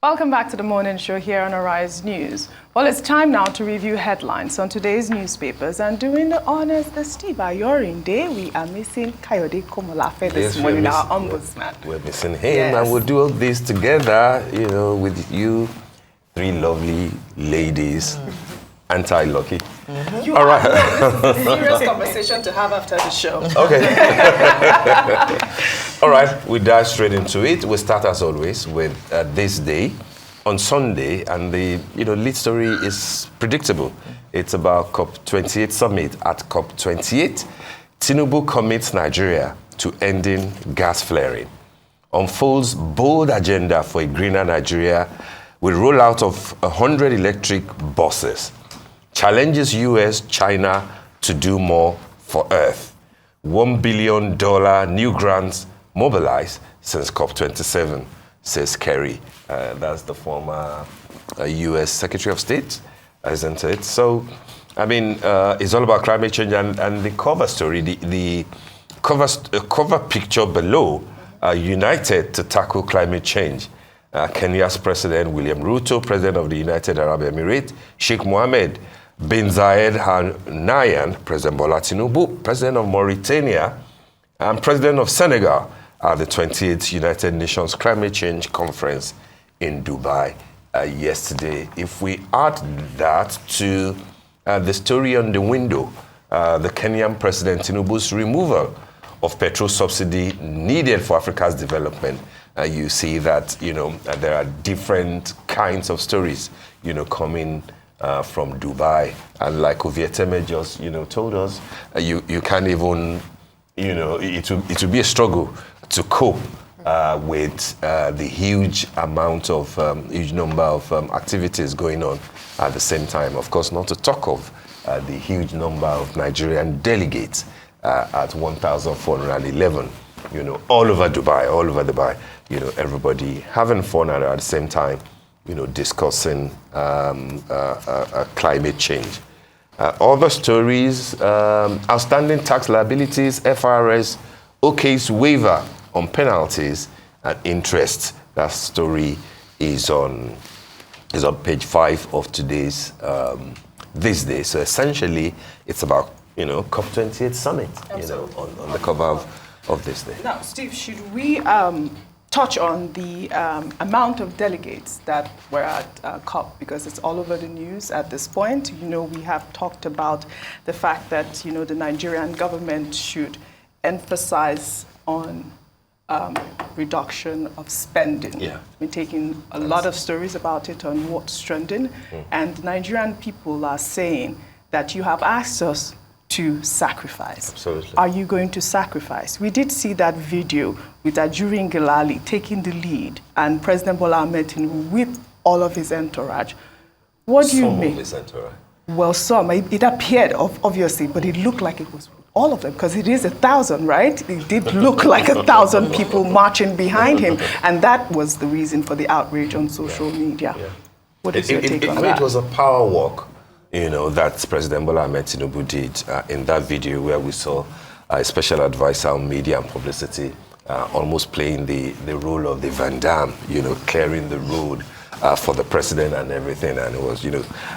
Welcome back to the morning show here on Arise News. Well, it's time now to review headlines on today's newspapers. And doing the honors, the Steve Ayorin Day, we are missing Kayode Komolafe this morning, our ombudsman. We're missing him, and we'll do all this together, with you three lovely ladies. Anti-lucky. All right. This is a serious conversation to have after the show. Okay. All right, we dive straight into it. We start as always with this day on Sunday, and the lead story is predictable. It's about COP28 summit. At COP28, Tinubu commits Nigeria to ending gas flaring, unfolds bold agenda for a greener Nigeria with rollout of 100 electric buses, challenges US, China to do more for Earth. $1 billion new grants mobilized since COP27, says Kerry. That's the former US Secretary of State, isn't it? So, it's all about climate change, and the cover story, the cover picture below, united to tackle climate change. Kenya's President William Ruto, President of the United Arab Emirates, Sheikh Mohammed bin Zayed Al Nahyan, President Bola Tinubu, President of Mauritania, and President of Senegal at the 28th United Nations Climate Change Conference in Dubai yesterday. If we add that to the story on the window, the Kenyan President Tinubu's removal of petrol subsidy needed for Africa's development, you see that, there are different kinds of stories, coming from Dubai. And like Ovieteme just, told us, you can't even, it will be a struggle to cope with the huge number of activities going on at the same time. Of course, not to talk of the huge number of Nigerian delegates at 1,411, all over Dubai, everybody having fun and at the same time, discussing climate change. Other stories, outstanding tax liabilities, FRS, OK's waiver on penalties and interest. That story is on page 5 of today's this day. So essentially, it's about COP28 summit, on the cover of this day. Now, Steve, should we touch on the amount of delegates that were at COP, because it's all over the news at this point. We have talked about the fact that, the Nigerian government should emphasize on reduction of spending. Yeah. We're taking a lot of stories about it on what's trending, and Nigerian people are saying that you have asked us to sacrifice. Absolutely. Are you going to sacrifice? We did see that video with Ajuri Ngelale taking the lead and President Bola Ahmed Tinubu with all of his entourage. What do you mean? Some of his entourage. Well, some. It appeared, obviously, but it looked like it was all of them, because it is 1,000, right? It did look like 1,000 people marching behind him, and that was the reason for the outrage on social media. Yeah. What is your take on that? It was a power walk, that President Bola Ahmed Tinubu did in that video, where we saw a special advisor on media and publicity almost playing the role of the Van Damme, clearing the road for the president and everything. And it was,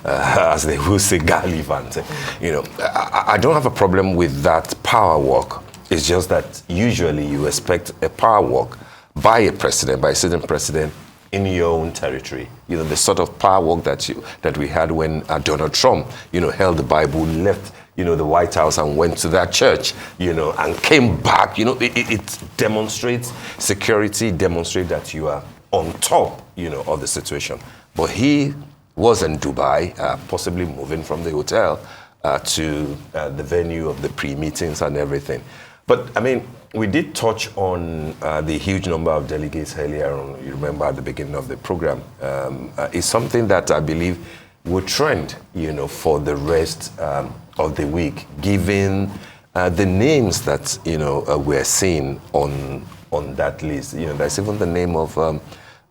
as they will say, gallivant. I don't have a problem with that power walk. It's just that usually you expect a power walk by a sitting president, in your own territory. The sort of power walk that we had when Donald Trump, held the Bible, left, the White House and went to that church, and came back. It demonstrates security, demonstrates that you are on top, of the situation. But he was in Dubai, possibly moving from the hotel to the venue of the pre-meetings and everything. But, we did touch on the huge number of delegates earlier on. You remember at the beginning of the program. It's something that I believe will trend, for the rest of the week, given the names that, we're seeing on that list. There's even the name of,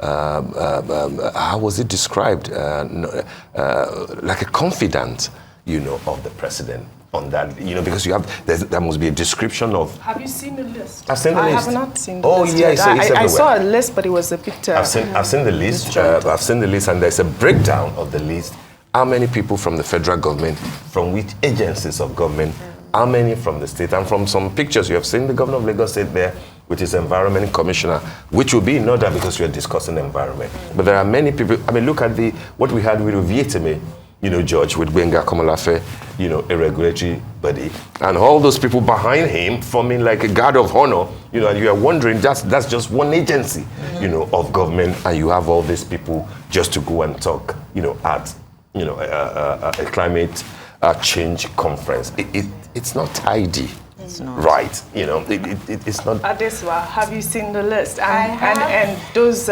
how was it described? Like a confidant, of the president. on that, you know, because there must be a description of... Have you seen the list? I've seen the list. I have not seen the list. Oh, yeah, yet. I saw a list, but it was a bit... I've seen the list. I've seen the list, and there's a breakdown of the list. How many people from the federal government, from which agencies of government, how many from the state, and from some pictures you have seen the governor of Lagos State there, which is Environment Commissioner, which will be in order because we are discussing environment. But there are many people. I mean, look at what we had with Vietnam, you know, George, with Gbenga Komolafe, you know, a regulatory body, and all those people behind him forming like a guard of honor, you know, and you are wondering, that's just one agency, you know, of government, and you have all these people just to go and talk, you know, at, you know, a climate change conference. It's not tidy. It's not. Right, you know, it's not. Adeswa, have you seen the list? And those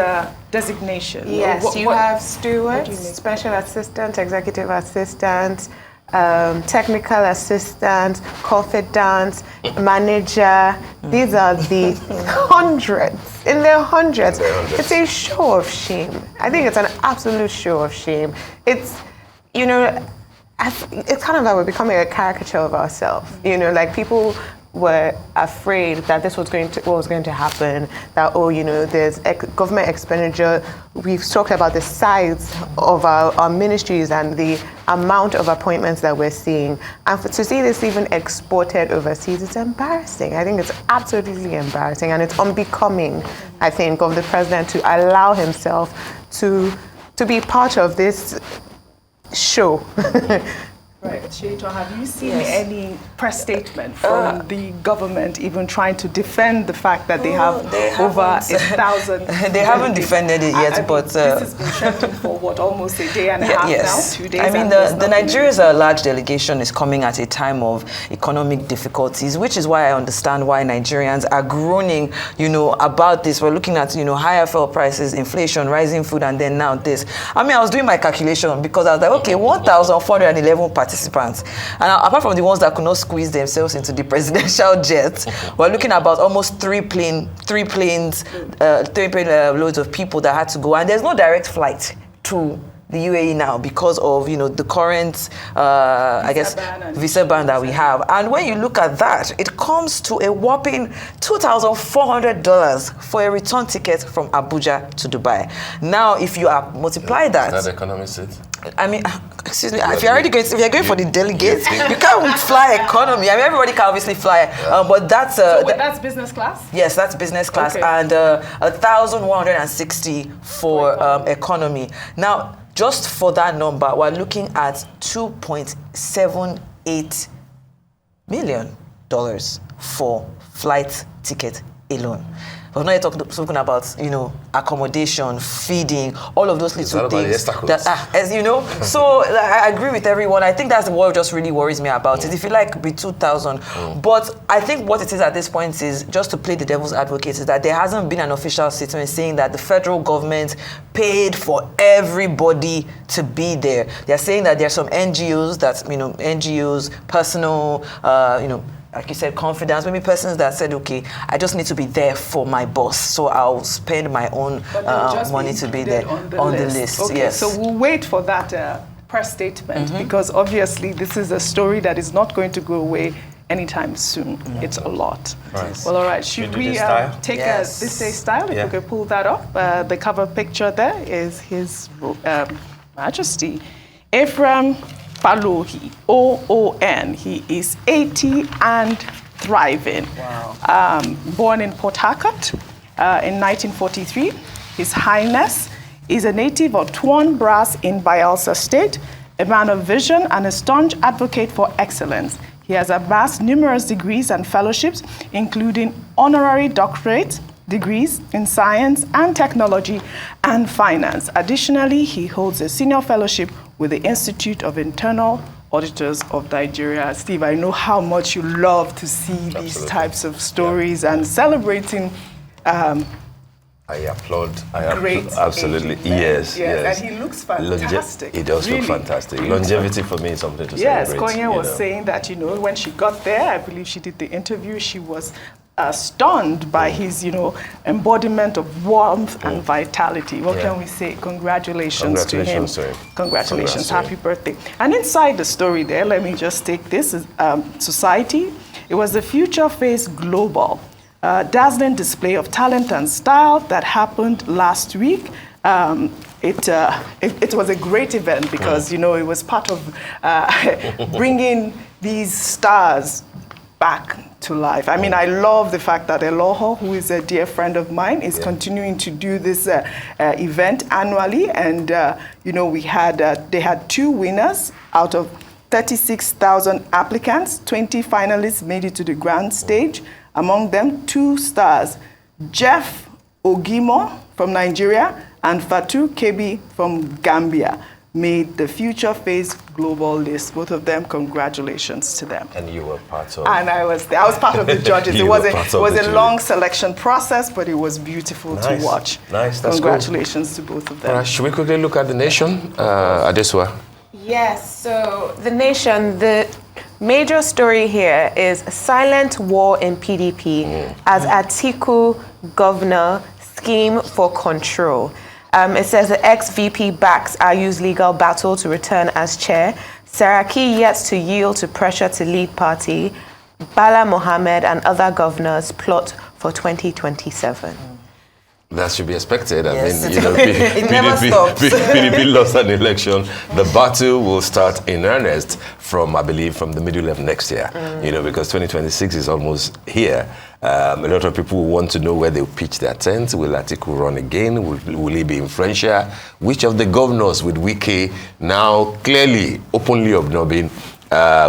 designations? Yes, you have stewards, special assistant, executive assistant, technical assistant, confidant, manager. These are the hundreds, in their hundreds. It's a show of shame. I think it's an absolute show of shame. It's, you know, it's kind of like we're becoming a caricature of ourselves. You know, like people were afraid that this was what was going to happen, that, oh, you know, there's government expenditure. We've talked about the size of our ministries and the amount of appointments that we're seeing. And to see this even exported overseas, it's embarrassing. I think it's absolutely embarrassing, and it's unbecoming, I think, of the president to allow himself to be part of this show. Right, Sheito, have you seen any press statement from the government even trying to defend the fact that they have over 1,000? They haven't defended it yet, but this has been trending for what, almost a day and a half now, 2 days. I mean, the Nigeria's large delegation is coming at a time of economic difficulties, which is why I understand why Nigerians are groaning, you know, about this. We're looking at, you know, higher fuel prices, inflation, rising food, and then now this. I mean, I was doing my calculation because I was like, okay, 1,411 participants. And apart from the ones that could not squeeze themselves into the presidential jet, we're looking at about almost three plane loads of people that had to go. And there's no direct flight to the UAE now because of, you know, the current, visa ban that we have. And when you look at that, it comes to a whopping $2,400 for a return ticket from Abuja to Dubai. Now, if you multiply that... Is that economy seat? I mean, excuse me, if you're going for the delegates, you can't fly economy. I mean, everybody can obviously fly, but that's... that's business class? Yes, that's business class, and 1,160 for economy. Now, just for that number, we're looking at $2.78 million for flight ticket alone. We're not talking about, you know, accommodation, feeding, all of those little things. As you know, so I agree with everyone. I think that's what just really worries me about it. If you like, be 2,000. But I think what it is at this point is, just to play the devil's advocate, is that there hasn't been an official statement saying that the federal government paid for everybody to be there. They're saying that there are some NGOs personal, you know, like you said, confidence, maybe persons that said, okay, I just need to be there for my boss, so I'll spend my own money to be there on the list. Okay, yes. So we'll wait for that press statement, because obviously this is a story that is not going to go away anytime soon. It's a lot. Right. Well, all right, should we take this day style? If we could pull that up. The cover picture there is His Majesty Ephraim Falohi, OON. He is 80 and thriving. Wow. Born in Port Harcourt in 1943. His Highness is a native of Tuan Brass in Bayelsa State, a man of vision and a staunch advocate for excellence. He has amassed numerous degrees and fellowships, including honorary doctorate degrees in science and technology and finance. Additionally, he holds a senior fellowship with the Institute of Internal Auditors of Nigeria. Steve, I know how much you love to see these types of stories and celebrating. I applaud. Great Absolutely. Yes. And he looks fantastic. He does look fantastic. Longevity for me is something to yes, celebrate. Konya was saying that, you know, when she got there, I believe she did the interview, she was stunned by his, embodiment of warmth and vitality. What can we say? Congratulations to him. Congratulations. Happy birthday. And inside the story there, let me just take this, society. It was the Future Face Global dazzling display of talent and style that happened last week. It was a great event because, it was part of bringing these stars back to life. I mean, I love the fact that Eloho, who is a dear friend of mine, is continuing to do this event annually. And, they had 2 winners out of 36,000 applicants. 20 finalists made it to the grand stage. Among them, 2 stars, Jeff Ogimo from Nigeria and Fatu Kebi from Gambia made the Future Face Global list. Both of them, congratulations to them. And you were part of... And I was there. I was part of the judges. It was a long selection process, but it was beautiful to watch. Nice, that's congratulations to both of them. All right, should we quickly look at The Nation? Adesua. Yes, so The Nation, the major story here is silent war in PDP as Atiku governor scheme for control. It says the ex-VP backs Ayu's legal battle to return as chair. Saraki yet to yield to pressure to lead party. Bala Mohammed and other governors plot for 2027. That should be expected. Yes. I mean, PDP lost an election. The battle will start in earnest from, I believe, from the middle of next year. Because 2026 is almost here. A lot of people want to know where they'll pitch their tent. Will Atiku run again? Will he be influential? Which of the governors with Wike now clearly, openly obnobbing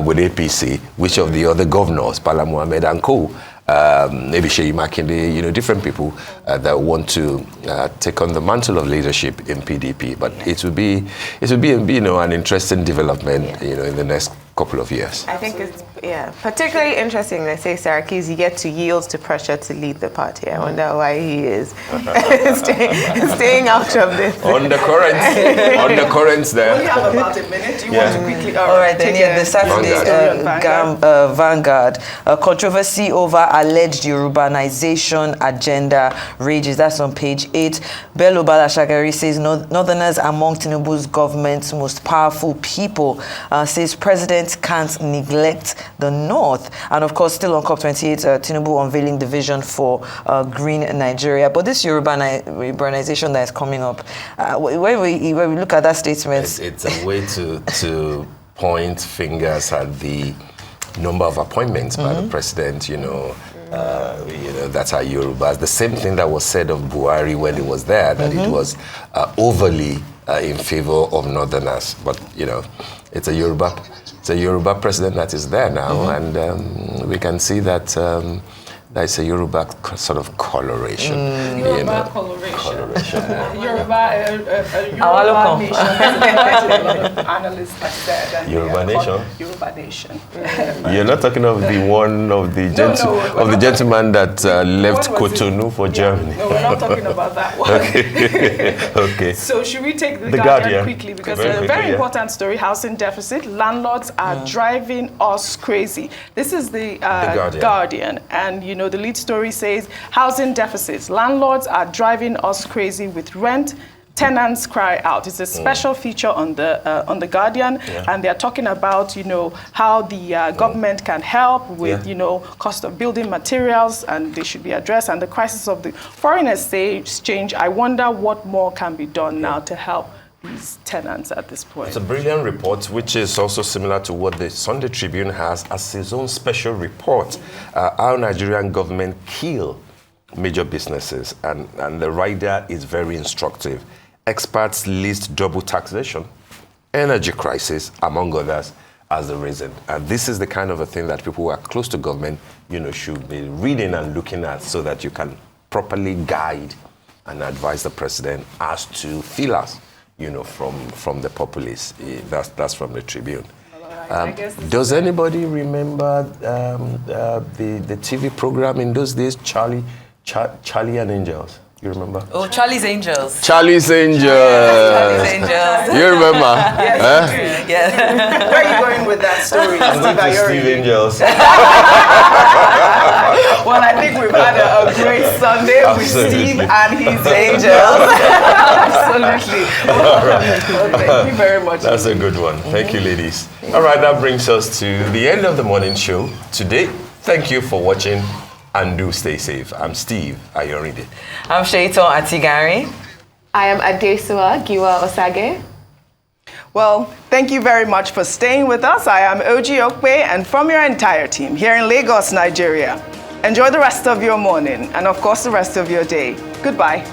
with APC? Which of the other governors, Bala Mohammed and co? Maybe Sheyi Makinde, different people that want to take on the mantle of leadership in PDP. But it would be an interesting development, in the next couple of years. I think it's particularly interesting. They say Saraki is yet to yield to pressure to lead the party. I wonder why he is staying out of this. On the currents there. We have about a minute. Do you want to quickly? All right, then the Saturday Vanguard. Controversy over alleged Yorubanization agenda rages. That's on page 8. Bello Balashagari says Northerners among Tinubu's government's most powerful people. Says President can't neglect the North. And of course, still on COP28, Tinubu unveiling the vision for green Nigeria. But this urbanization that is coming up, when we look at that statement... It's a way to point fingers at the number of appointments by the president, that are Yorubas. The same thing that was said of Buhari when he was there, that it was overly in favor of Northerners. But, it's a Yoruba president that is there now, and we can see that that's a Yoruba sort of coloration. Yoruba coloration. Yoruba nation. Analysts have said Yoruba nation. Yoruba nation. You're not talking of the one of the gentleman that left Cotonou for Germany. No, we're not talking about that one. Okay. So should we take the Guardian quickly, because it's a very important story. Housing deficit. Landlords are driving us crazy. This is the Guardian, and the lead story says housing deficits. Landlords are driving us crazy with rent. Tenants cry out. It's a special feature on the Guardian, and they're talking about how the government can help with cost of building materials, and they should be addressed, and the crisis of the foreign exchange. I wonder what more can be done now to help these tenants at this point. It's a brilliant report, which is also similar to what the Sunday Tribune has as its own special report. Our Nigerian government kill major businesses, and the rider is very instructive. Experts list double taxation, energy crisis, among others, as the reason. And this is the kind of a thing that people who are close to government, should be reading and looking at, so that you can properly guide and advise the president as to feelers, from the populace. That's from the Tribune. Does anybody remember the TV program in those days, Charlie and Angels? You remember? Oh, Charlie's Angels. Charlie's Angels. Charlie's Angels. You remember? Yes, Yeah. Where are you going with that story? I'm going to Steve Angels. Well, I think we've had a great Sunday with Steve and his angels. Absolutely. Well, thank you very much. That's a good one. Thank you, ladies. All right, that brings us to the end of the morning show today. Thank you for watching, and do stay safe. I'm Steve Ayorinde. I'm Shaiton Atigari. I am Adesua Giwa Osage. Well, thank you very much for staying with us. I am Oji Okwe, and from your entire team here in Lagos, Nigeria. Enjoy the rest of your morning and, of course, the rest of your day. Goodbye.